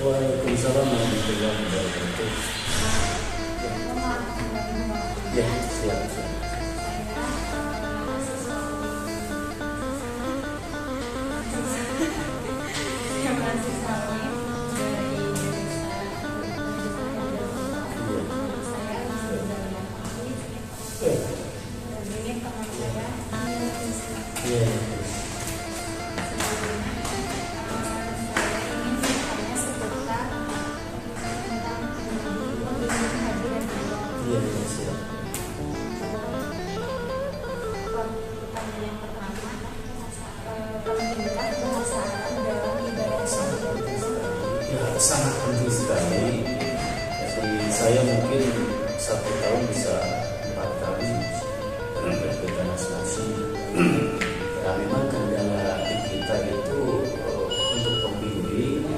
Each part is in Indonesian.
Waalaikumsalam warahmatullahi wabarakatuh. Ya, siap. Sangat penting sekali. Jadi saya mungkin 1 tahun bisa 4 kali bertranslasi. Nah, memang kendala di kita itu untuk pembimbing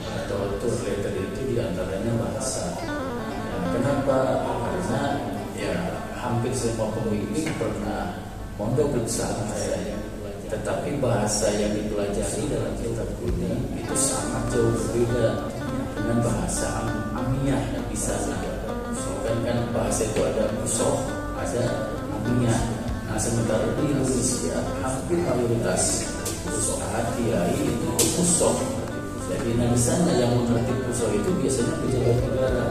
atau tour leader itu diantaranya bahasa. Nah, kenapa? Karena ya hampir semua pembimbing pernah mondok bersama saya. Tetapi bahasa yang dipelajari dalam kitab kuning itu sangat jauh berbeda dengan bahasa Amiyah yang di sana. Kan bahasa itu ada Fusoh, ada Amiyah. Nah, sementara di Indonesia hampir mayoritas ustadz kiai itu Fusoh. Jadi di sana yang mengerti Fusoh itu biasanya pejabat negara.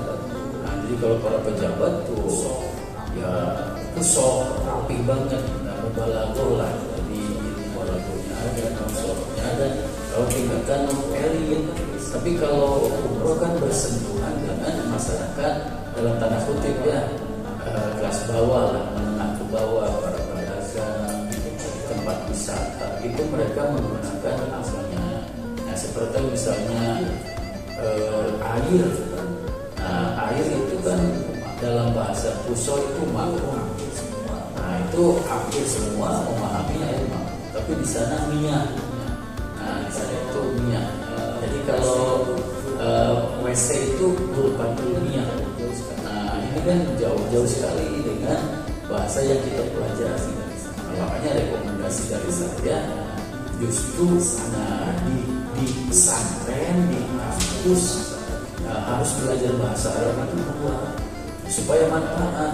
Nah, jadi kalau para pejabat tuh ya Fusoh rapi banget, nggak mubalaghah lah. Ada konsornya ada, kalau tingkatan elit. Tapi kalau umroh kan bersentuhan dengan masyarakat dalam tanda kutip ya kelas bawah lah, menengah ke bawah, para pedagang, tempat wisata itu mereka menggunakan asalnya. Nah, seperti misalnya air. Nah, air itu kan dalam bahasa Fusoh itu makhluk. Nah, itu hampir semua memahami air makhluk. Tapi di sana minyak. Nah, di sana itu minyak. Jadi kalau WC itu berupa minyak. Nah, ini kan jauh-jauh sekali dengan bahasa yang kita pelajari. Makanya rekomendasi dari saya justru di pesantren, di kampus harus belajar bahasa Arab itu supaya manfaat.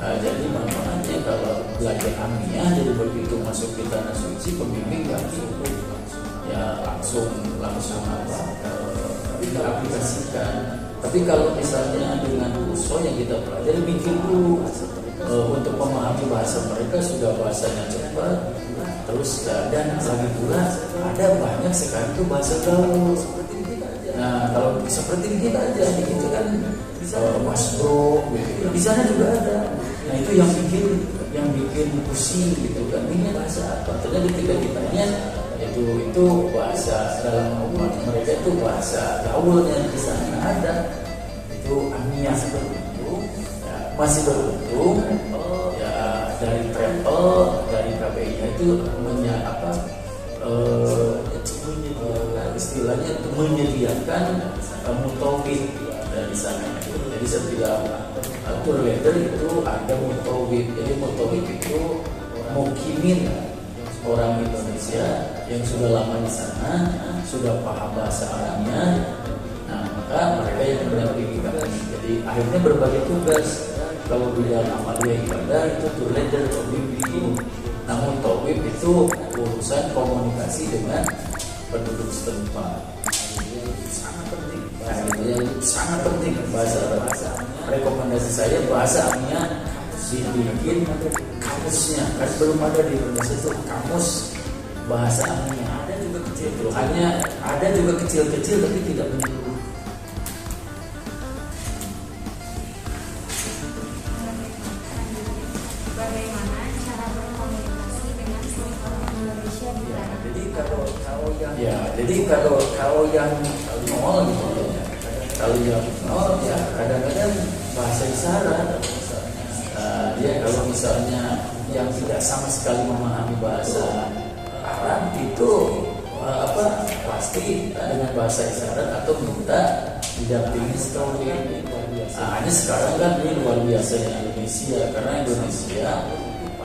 Jadi manfaatnya kalau belajar Amiyah, jadi begitu masuk ke tanah suci pembimbing nggak cukup ya langsung kita aplikasikan. Tapi kalau misalnya dengan Fusoh yang kita pelajari mikir dulu untuk memahami bahasa mereka, sudah bahasanya cepat terus dan lagi pula ada banyak sekarang itu bahasa gaul. Nah, kalau seperti kita aja gitu kan Mas Bro gitu. Di sana juga ada. Nah, itu yang bikin pusing gitu kan. Ini bahasa apa? Ternyata ketika ditanya itu bahasa dalam umat mereka itu bahasa gaulnya di sana ada. Itu Amiyah beruntung, ya, masih beruntung ya dari travel dari KBI itu istilahnya itu menyediakan mutawif dari sana. Jadi setiap tour leader itu ada mutawif. Jadi mutawif itu mukimin orang Indonesia yang sudah lama di sana, sudah paham bahasa Arabnya. Nah, maka mereka yang mendampingi kami. Jadi akhirnya berbagi tugas. Kalau bidang amaliyah ibadah itu tour leader pembimbing. Namun mutawif itu urusan komunikasi dengan penduduk setempat. Sangat penting. Sangat penting bahasa Arab. Rekomendasi saya bahasa Arabnya dibikin kamusnya. Kan belum ada di Indonesia itu kamus bahasa Arabnya. Ada juga kecil. Hanya ada juga kecil-kecil tapi tidak menyeluruh. Bagaimana cara berkomunikasi dengan orang Indonesia di sana? Jadi kalau yang nol gitu ya. Kalau yang nol ya kadang-kadang bahasa isyarat. Dia kalau misalnya yang tidak sama sekali memahami bahasa Arab itu pasti dengan bahasa isyarat atau minta didampingi story. Hanya sekarang kan ini luar biasa Indonesia, karena Indonesia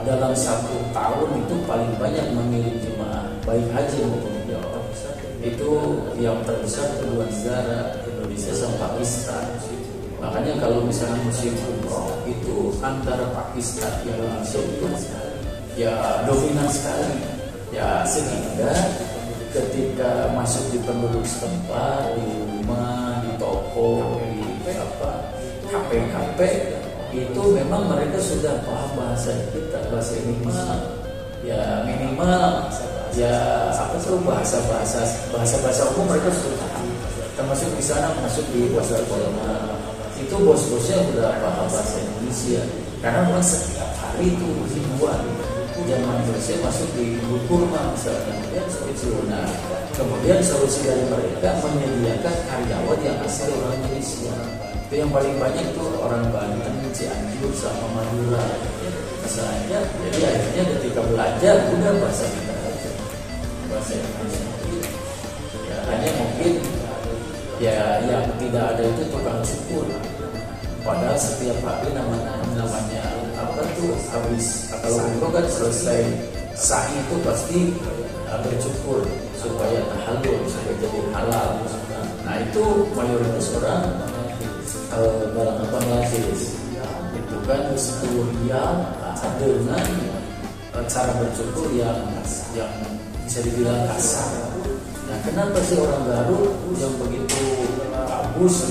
dalam 1 tahun itu paling banyak mengirim jemaah baik haji maupun umroh. itu yang terbesar kedua negara, Indonesia sama Pakistan. Makanya kalau misalnya musim umroh itu antara Pakistan dan Indonesia itu ya dominan sekali. Ya sehingga ketika masuk di penduduk setempat, di rumah, di toko, di kafe-kafe, itu memang mereka sudah paham bahasa kita, bahasa Indonesia. Ya minimal ya bahasa umum mereka sudah paham. Termasuk di sana masuk di pasar Koloma, itu bos-bosnya udah paham bahasa Indonesia. Karena memang setiap hari itu ribuan yang manusia masuk di kurma misalnya, ya seperti itu. Nah, kemudian solusi dari mereka menyediakan karyawan yang asli orang Indonesia. Itu yang paling banyak itu orang Banten, Cianjur, sama Madura. Misalnya, jadi akhirnya ketika belajar udah bahasa kita aja, bahasa Indonesia. Ya, hanya mungkin ya yang tidak ada itu tukang cukur. Padahal setiap hari namanya apa tuh habis kalau umroh kan selesai sa'i itu pasti bercukur supaya tahallul, supaya jadi halal. Nah itu mayoritas orang Bangladesh itu kan 10 riyal dengan cara bercukur yang bisa dibilang kasar. Nah kenapa sih orang Garut yang begitu bagus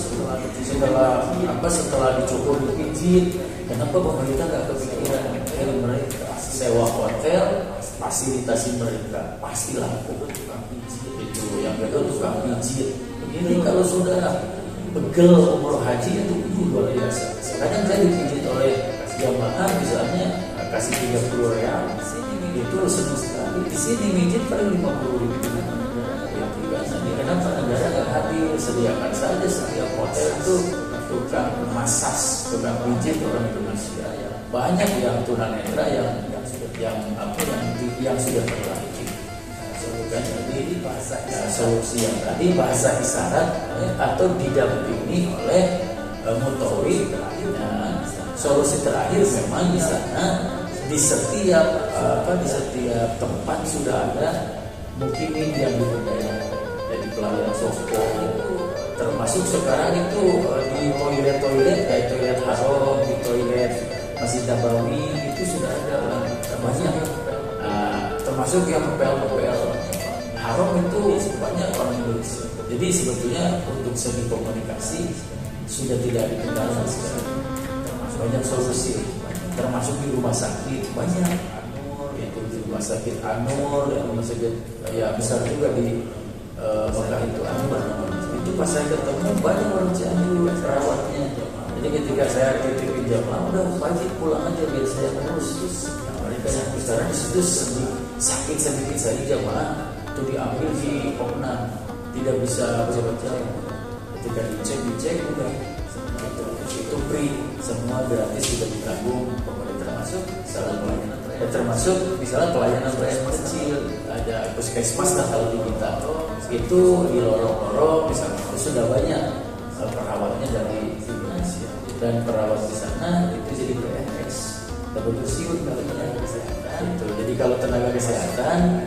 setelah dicukur dipijit, kenapa pemerintah nggak kepikiran dari mereka sewa hotel, fasilitasi mereka pasti laku tukang pijit itu yang kedua tukang pijit. Begini kalau sudah begel umroh haji itu luar biasa. Kadang saya dipijit oleh jamaah misalnya kasih 30 real, itu senang sekali. Di sini mijit paling 50.000. Kenapa negara nggak hadir, sediakan saja setiap hotel itu tukang masas, tukang pijit orang Indonesia. Banyak yang tunanetra yang sudah terlatih. Kan jadi solusi yang tadi bahasa isyarat atau didampingi oleh mutawid. Solusi terakhir memang di sana di setiap tempat sudah ada mukimin yang diberdayakan. Jadi pelayanan sospo termasuk sekarang itu di toilet kayak toilet Haram, di toilet Masjid Nabawi itu sudah ada banyak. Termasuk yang pel-pel Haram itu banyak orang Indonesia. Jadi sebetulnya untuk segi komunikasi sudah tidak dikendalikan sekarang. Banyak solusi, termasuk di rumah sakit banyak. Yaitu di rumah sakit Anur, rumah sakit ya besar juga di Mekah itu Anur. Itu pas saya ketemu banyak orang Cianjur perawatnya. Jadi ketika saya titipin jamaah, udah wajib pulang aja biar saya terus. Mereka yang sekarang di situ sakit sedikit saja jamaah itu diambil di Oknam, tidak bisa baca-baca. Ketika dicek udah itu free, semua gratis sudah ditanggung pemerintah, termasuk misalnya pelayanan rakyat kecil, ada puskesmas kalau di kita itu di lorong-lorong misalnya itu sudah banyak perawatnya dari Indonesia, dan perawat di sana itu jadi PNS dapat pensiun kalinya itu. Jadi kalau tenaga kesehatan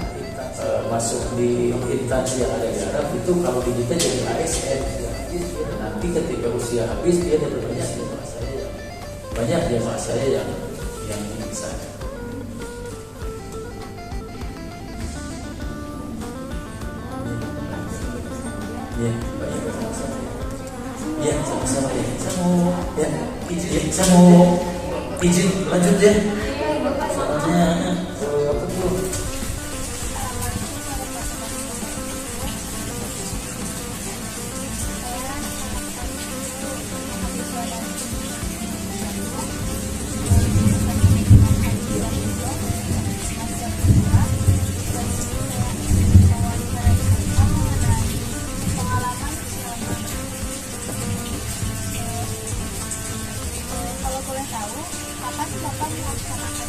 masuk di instansi yang ada di Arab itu kalau di kita jadi ASN. Nanti ketika usia habis dia dapat banyak jemaah saya yang di sana. Ya, banyak sama-sama. Ya, sama-sama ya. Saya mau izin lanjut ya. Soalnya apa tuh? Kalau boleh tahu, kapan Bapak melaksanakan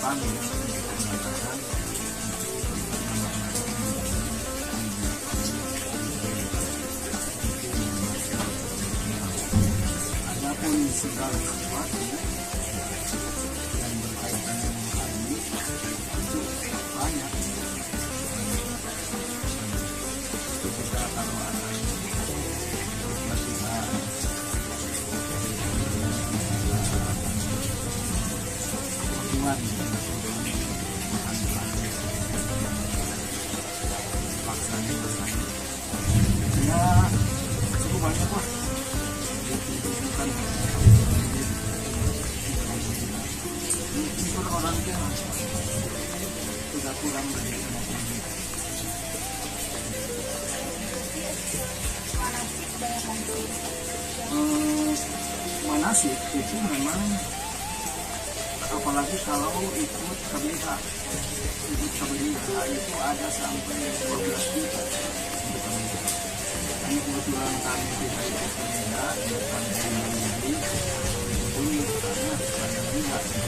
kami untuk mengatakan adapun segala sesuatu yang berkaitan dengan kami itu banyak. Kita kalau akan kita Tuhan paksanya ya cukup banyak lah bukan itu orang yang sudah kurang dari manasik itu memang apalagi kalau ikut KBH itu ada sampai 12 juta. Ini kebetulan kami tidak ikut KBH bukan dari ini karena banyak juga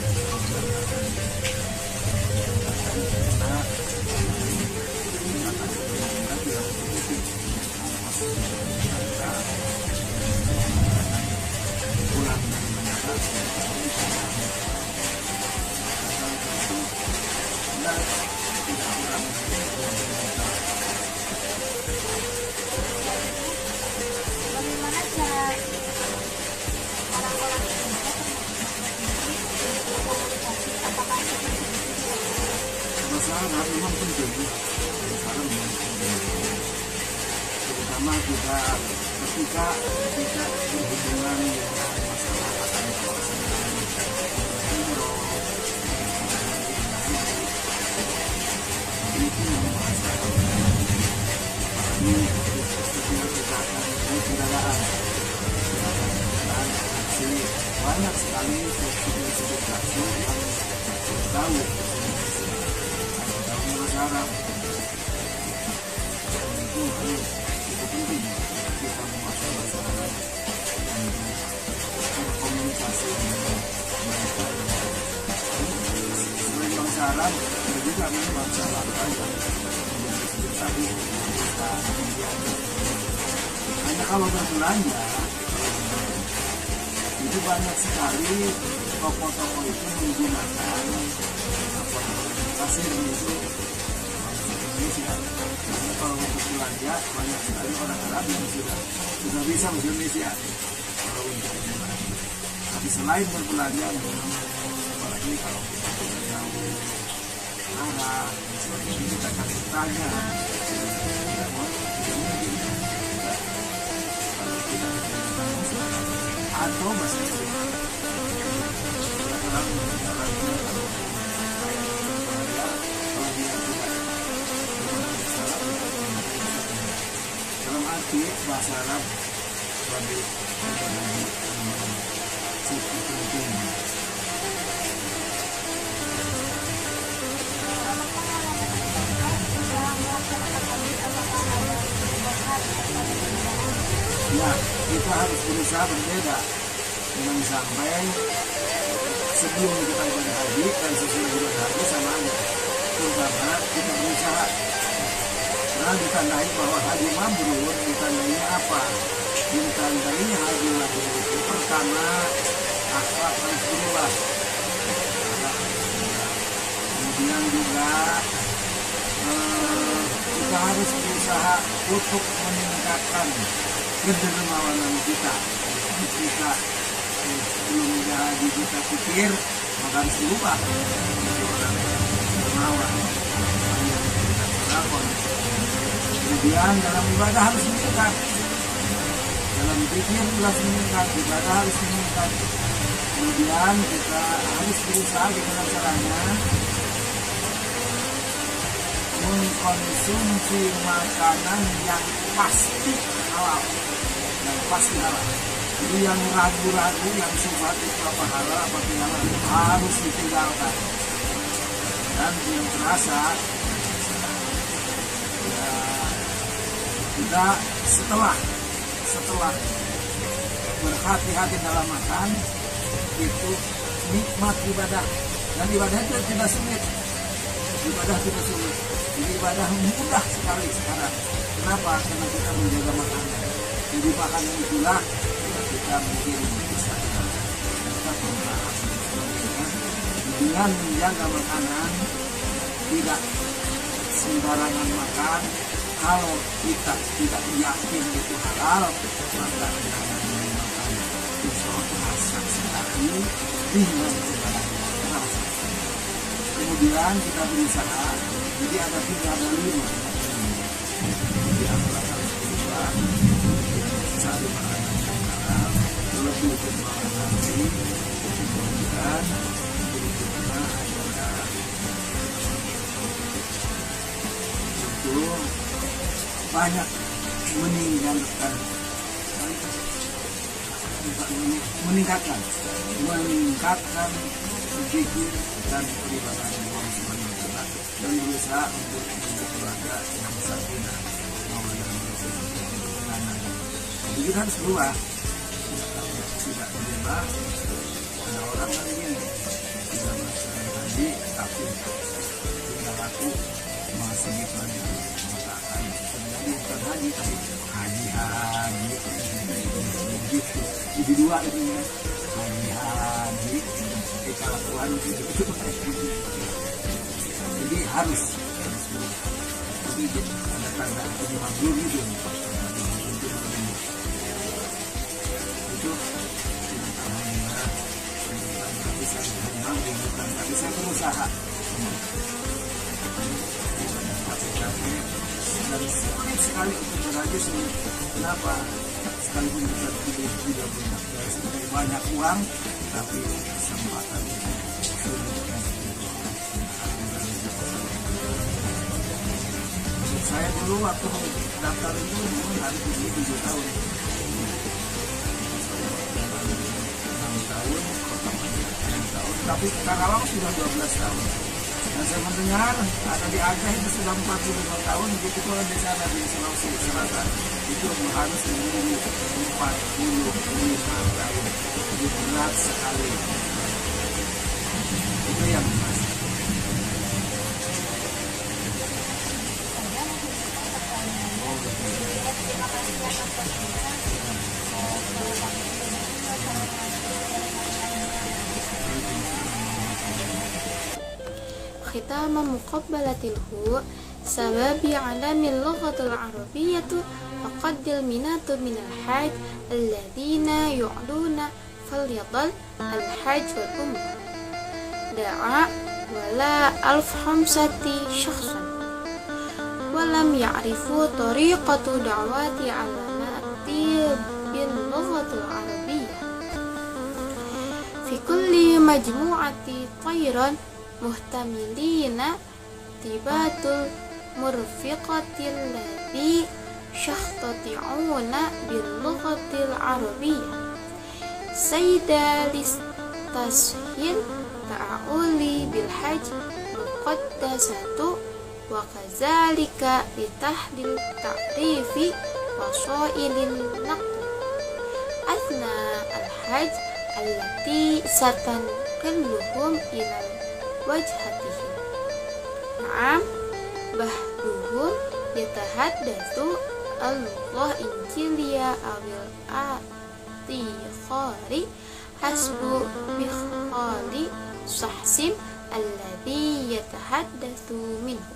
Bagaimana cara orang-orang Indonesia komunikasi? Apakah masalah memang penting, masalah memang penting, terutama kita ketika kita berhubungan dengan masyarakat yang kawasan itu yang masalah ini ketika kita akan kendaraan banyak sekali sudut-sudut yang tahu masyarakat itu penting kita memasuki masyarakat dan berkomunikasi dengan mereka. Selain bangsa Arab, ada juga bangsa Lampang yang tadi kita hanya kalau berbelanja itu banyak sekali toko-toko itu menggunakan kasir itu Indonesia. Karena kalau untuk belanja banyak sekali orang Arab yang sudah bisa bahasa Indonesia. Kalau untuk belanja. Tapi selain berbelanja, apalagi kalau kita tahu arah, seperti kita kasih tanya, atau bahasa Indonesia. Dalam arti bahasa Arab sebagai cukup penting. Ya, kita harus berusaha berbeda. Jangan sampai sebelum kita ibadah haji dan sesudah ibadah haji sama aja. Terutama kita berusaha. Nah, ditandai bahwa haji mabrur, ditandainya apa? Ditandainya haji mabrur itu pertama akhlak harus berubah. Kemudian juga kita harus berusaha untuk meningkatkan kedermawanan kita. Kita sebelum haji kita pikir maka harus berubah menjadi orang dermawan. Kemudian dalam ibadah harus meningkat, dalam pikir harus meningkat, ibadah harus meningkat. Kemudian kita harus berusaha dengan caranya mengkonsumsi makanan yang pasti halal, yang pasti halal. Jadi yang ragu-ragu, yang syubhat itu apa halal, apa tidak halal, harus ditinggalkan. Dan yang terasa ya, kita setelah berhati-hati dalam makan itu nikmat ibadah Dan ibadah itu tidak sulit. Ibadah tidak sulit. Jadi ibadah mudah sekali sekarang. Kenapa? Karena kita menjaga makanan. Jadi makanan itulah kita mungkin bisa kita berharap dengan menjaga makanan, tidak sembarangan makan. Kalau kita tidak yakin itu halal, maka jangan makan sesuatu rasa sekali dengan segala rasa. Kemudian kita berusaha, jadi ada 5. Jadi apa harus berubah? Satu makanan yang halal, lebih bermakan nanti, kemudian berikutnya adalah itu banyak meningkatkan zikir dan peribadatan Allah Subhanahu wa taala dan berusaha untuk menjadi keluarga yang sakinah mawaddah warahmah. Jadi kita harus berubah. Tidak berubah. Ada orang lagi ini tidak melaksanakan haji tapi tidak laku masih banyak maka akan terjadi bukan haji tapi haji gitu. Jadi 2 itu ya haji kelakuan gitu. Jadi harus jadi ada tanda itu mabrur gitu. Itu tapi saya berusaha dan sulit sekali untuk berhaji. Kenapa? Sekalipun kita tidak punya banyak uang, tapi kesempatan saya dulu waktu daftar itu harus usia 7 tahun. 6 tahun, 6 tahun, tapi Karawang sudah 12 tahun. Dan saya mendengar ada di Aceh itu sudah 45 tahun, begitu kalau di sana di Sulawesi Selatan itu harus menunggu 45 tahun. Jadi berat sekali. Itu yang mas. ختام مقبلة الهو سبب علم اللغة العربية فقد المنات من الحاج الذين يعلون فليضل الحج والعمرة دعا ولا 15 شخصا ولم يعرفوا طريقة دعوات علماء باللغة العربية في كل مجموعة طيرا محتملين تبات المرفقة الذي يستطيعون باللغة العربية سيدا للتسهيل تعاولي بالحج مقدسة وكذلك لتحليل تعريف وسائل النقل أثناء الحج التي ستنقلهم إلى وجهتهم. نعم بعضهم يتحدث اللغة الإنجليزية أو الآتيخار حسب بخال شخص الذي يتحدث منه.